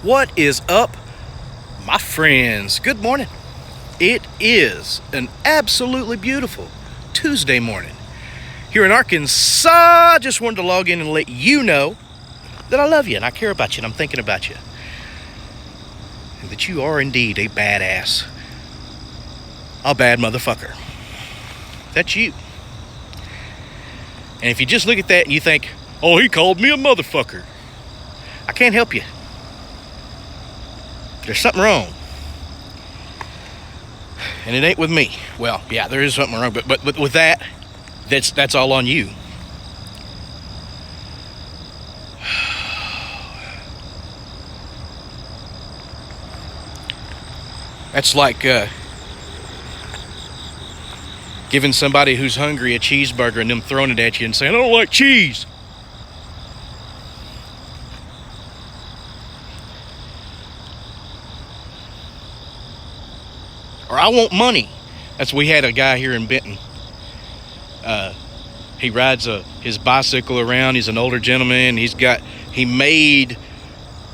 What is up, my friends? Good morning. It is an absolutely beautiful Tuesday morning here in Arkansas. I just wanted to log in and let you know that I love you and I care about you and I'm thinking about you. And that you are indeed a badass. A bad motherfucker. That's you. And if you just look at that and you think, oh, he called me a motherfucker, I can't help you. There's something wrong. And it ain't with me. Well, yeah, there is something wrong, but with that, that's all on you. That's like giving somebody who's hungry a cheeseburger and them throwing it at you and saying, I don't like cheese. Or I want money. We had a guy here in Benton. He rides his bicycle around. He's an older gentleman. He made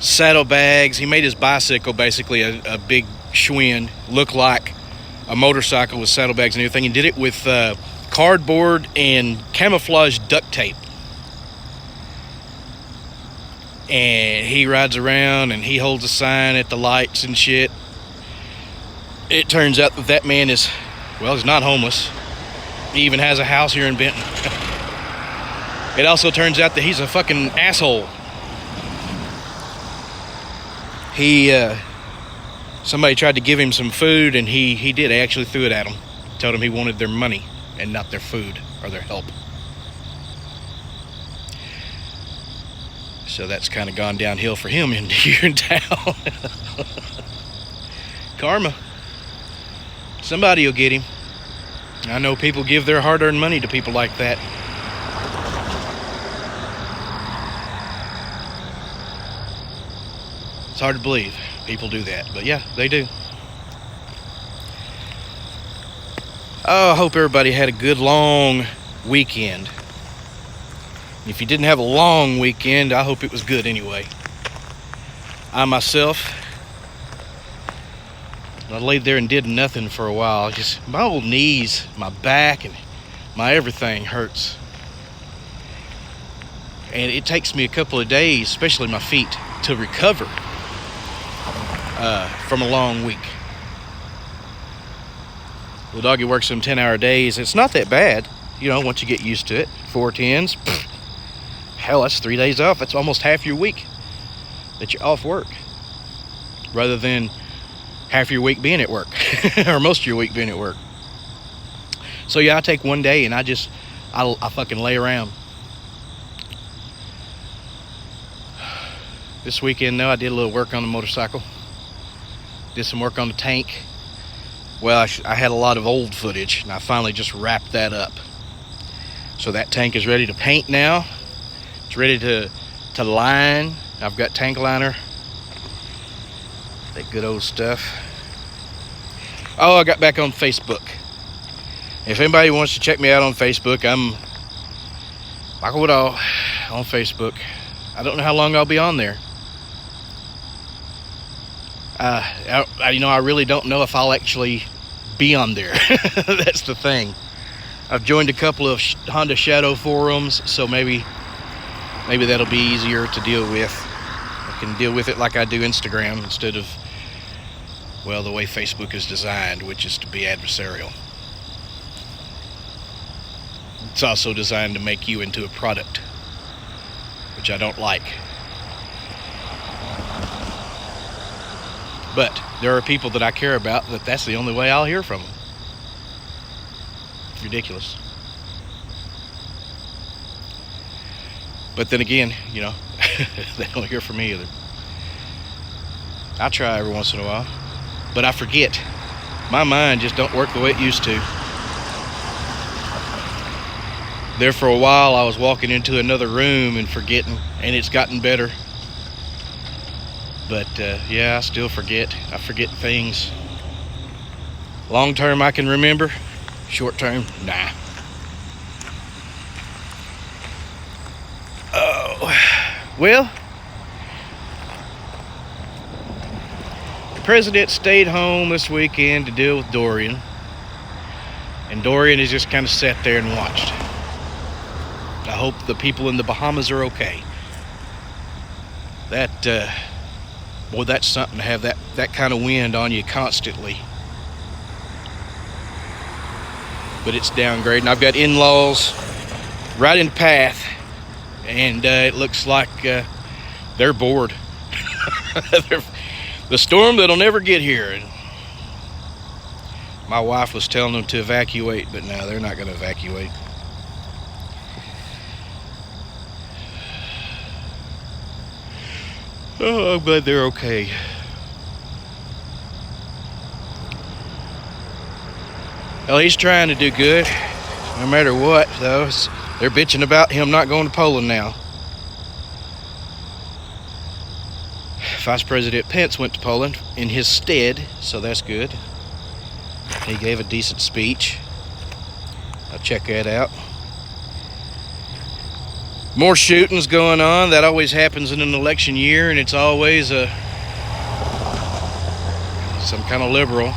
saddlebags. He made his bicycle basically a big Schwinn, look like a motorcycle with saddlebags and everything. He did it with cardboard and camouflage duct tape. And he rides around and he holds a sign at the lights and shit. It turns out that man is, well, he's not homeless. He even has a house here in Benton. It also turns out that he's a fucking asshole. Somebody tried to give him some food and he did. They actually threw it at him. Told him he wanted their money and not their food or their help. So that's kind of gone downhill for him here in town. Karma. Somebody will get him. I know people give their hard-earned money to people like that. It's hard to believe people do that, but yeah, they do. Oh, I hope everybody had a good long weekend. If you didn't have a long weekend, I hope it was good anyway. I myself, I laid there and did nothing for a while. Just my old knees, my back, and my everything hurts. And it takes me a couple of days, especially my feet, to recover from a long week. Well, Doggy works some 10-hour days. It's not that bad, once you get used to it. 4 10s. Hell, that's 3 days off. That's almost half your week that you're off work. Rather than half your week being at work or most of your week being at work. So yeah, I take one day and I fucking lay around. This weekend though, I did a little work on the motorcycle. Did some work on the tank. Well, I had a lot of old footage and I finally just wrapped that up. So that tank is ready to paint now. It's ready to line. I've got tank liner. That good old stuff. Oh, I got back on Facebook. If anybody wants to check me out on Facebook, I'm Michael Woodall on Facebook. I don't know how long I'll be on there. I really don't know if I'll actually be on there. That's the thing. I've joined a couple of Honda Shadow forums, so maybe that'll be easier to deal with. I can deal with it like I do Instagram instead of, well, the way Facebook is designed, which is to be adversarial. It's also designed to make you into a product, which I don't like. But there are people that I care about that's the only way I'll hear from them. Ridiculous. But then again, they don't hear from me either. I try every once in a while, but I forget. My mind just don't work the way it used to. There for a while, I was walking into another room and forgetting, and it's gotten better. But yeah, I still forget. I forget things. Long term, I can remember. Short term, nah. Oh, well, president stayed home this weekend to deal with Dorian. And Dorian has just kind of sat there and watched. I hope the people in the Bahamas are okay. Boy, that's something to have that kind of wind on you constantly. But it's downgrading. I've got in-laws right in the path, and it looks like they're bored. The storm that'll never get here. And my wife was telling them to evacuate, but no, they're not going to evacuate. Oh, I'm glad they're okay. Well, he's trying to do good, no matter what, though. They're bitching about him not going to Poland now. Vice President Pence went to Poland in his stead, so that's good. He gave a decent speech. I'll check that out. More shootings going on. That always happens in an election year, and it's always some kind of liberal.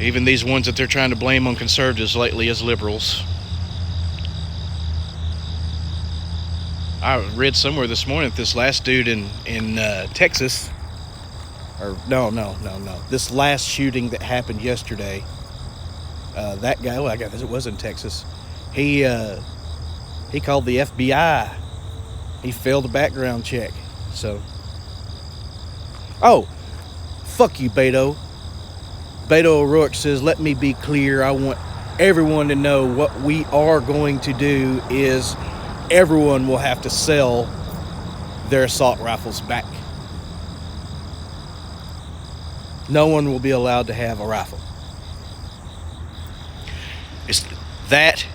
Even these ones that they're trying to blame on conservatives lately as liberals. I read somewhere this morning that this last dude in Texas, or no, this last shooting that happened yesterday, that guy, well, I guess it was in Texas, he called the FBI. He failed a background check. So, oh, fuck you, Beto. Beto O'Rourke says, let me be clear. I want everyone to know what we are going to do is everyone will have to sell their assault rifles back. No one will be allowed to have a rifle. It's that,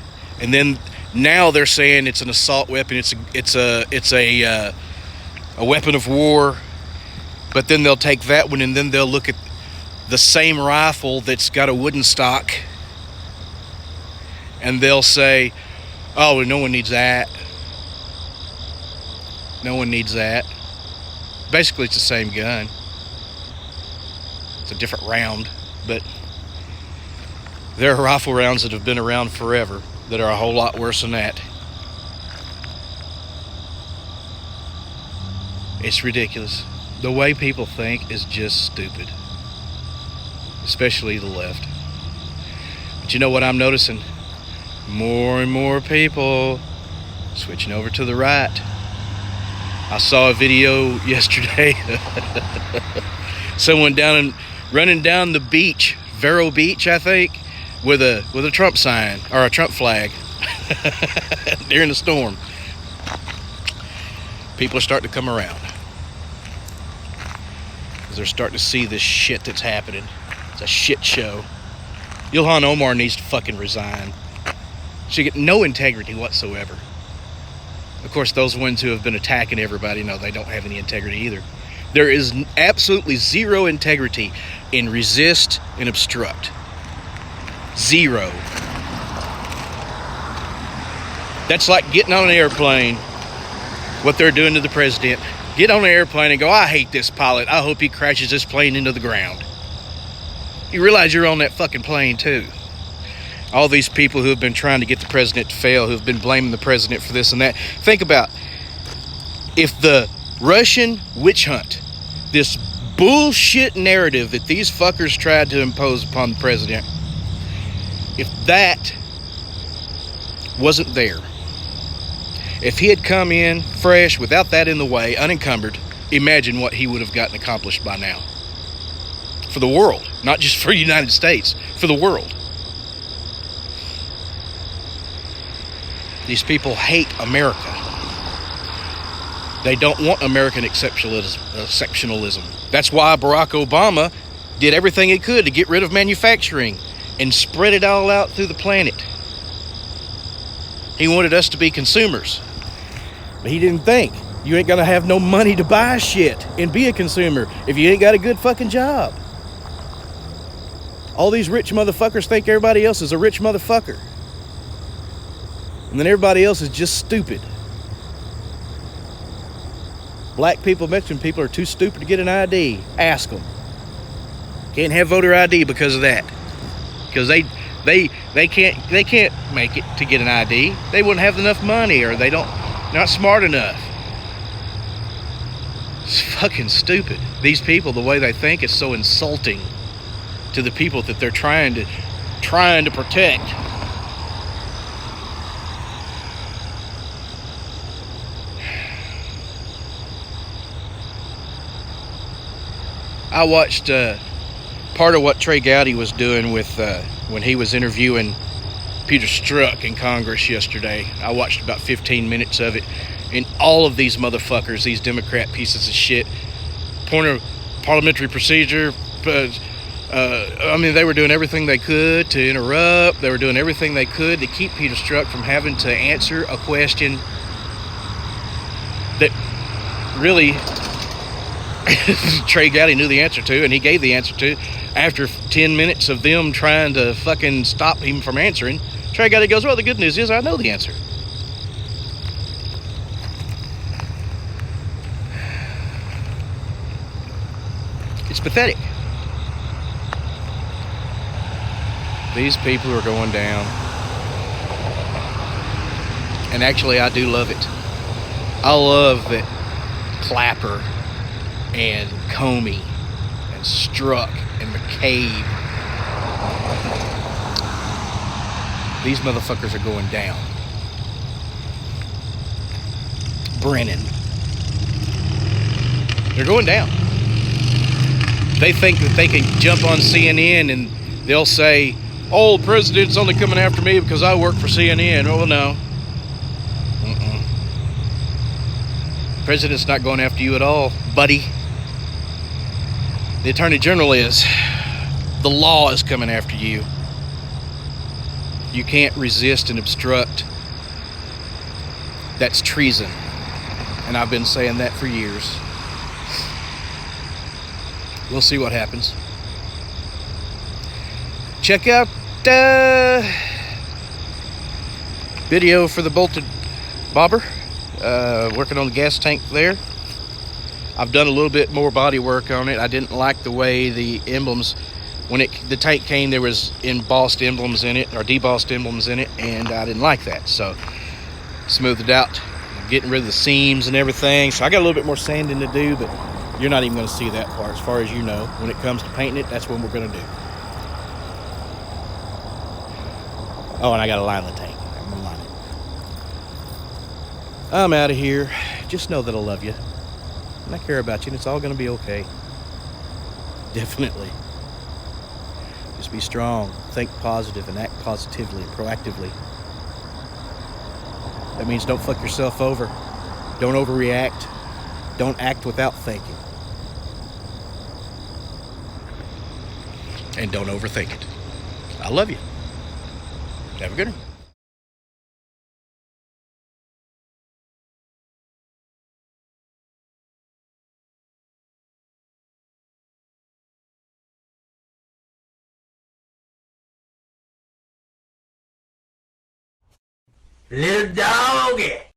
and then now they're saying it's an assault weapon. It's a weapon of war. But then they'll take that one and then they'll look at the same rifle that's got a wooden stock, and they'll say, "Oh, no one needs that. No one needs that." Basically, it's the same gun. It's a different round, but there are rifle rounds that have been around forever that are a whole lot worse than that. It's ridiculous. The way people think is just stupid, especially the left. But you know what I'm noticing? More and more people switching over to the right. I saw a video yesterday. Someone running down the beach, Vero Beach, I think, with a Trump sign or a Trump flag during the storm. People are starting to come around. They're starting to see this shit that's happening. It's a shit show. Ilhan Omar needs to fucking resign. She get no integrity whatsoever. Of course, those ones who have been attacking everybody, no, they don't have any integrity either. There is absolutely zero integrity in resist and obstruct. Zero. That's like getting on an airplane, what they're doing to the president. Get on an airplane and go, I hate this pilot. I hope he crashes this plane into the ground. You realize you're on that fucking plane too. All these people who have been trying to get the president to fail, who have been blaming the president for this and that. Think about if the Russian witch hunt, this bullshit narrative that these fuckers tried to impose upon the president, if that wasn't there, if he had come in fresh, without that in the way, unencumbered, imagine what he would have gotten accomplished by now. For the world, not just for the United States, for the world. These people hate America. They don't want American exceptionalism. That's why Barack Obama did everything he could to get rid of manufacturing and spread it all out through the planet. He wanted us to be consumers. But he didn't think you ain't gonna have no money to buy shit and be a consumer if you ain't got a good fucking job. All these rich motherfuckers think everybody else is a rich motherfucker. And then everybody else is just stupid. Black people, Mexican people are too stupid to get an ID. Ask them. Can't have voter ID because of that. Because they can't make it to get an ID. They wouldn't have enough money, or they're not smart enough. It's fucking stupid. These people, the way they think, is so insulting to the people that they're trying to protect. I watched part of what Trey Gowdy was doing with when he was interviewing Peter Strzok in Congress yesterday. I watched about 15 minutes of it, and all of these motherfuckers, these Democrat pieces of shit, point of parliamentary procedure, I mean, they were doing everything they could to interrupt. They were doing everything they could to keep Peter Strzok from having to answer a question that really Trey Gowdy knew the answer to, and he gave the answer to. After 10 minutes of them trying to fucking stop him from answering, Trey Gowdy goes, well, the good news is I know the answer. It's pathetic. These people are going down. And actually, I do love it. I love that Clapper and Comey and Strzok and McCabe, these motherfuckers are going down. Brennan, they're going down. They think that they can jump on CNN and they'll say, oh, the president's only coming after me because I work for CNN. Oh, no. The president's not going after you at all, buddy. The Attorney General is. The law is coming after you. You can't resist and obstruct. That's treason. And I've been saying that for years. We'll see what happens. Check out video for the bolted bobber. Working on the gas tank there. I've done a little bit more body work on it. I didn't like the way the emblems, when the tank came, there was embossed emblems in it, or debossed emblems in it, and I didn't like that. So smoothed it out, getting rid of the seams and everything. So I got a little bit more sanding to do, but you're not even going to see that part. As far as you know, when it comes to painting it, that's what we're going to do. Oh, and I got to line the tank. I'm going to line it. I'm out of here. Just know that I love you. And I care about you, and it's all going to be okay. Definitely. Just be strong, think positive, and act positively and proactively. That means don't fuck yourself over. Don't overreact. Don't act without thinking. And don't overthink it. I love you. Have a good one. Little doggy.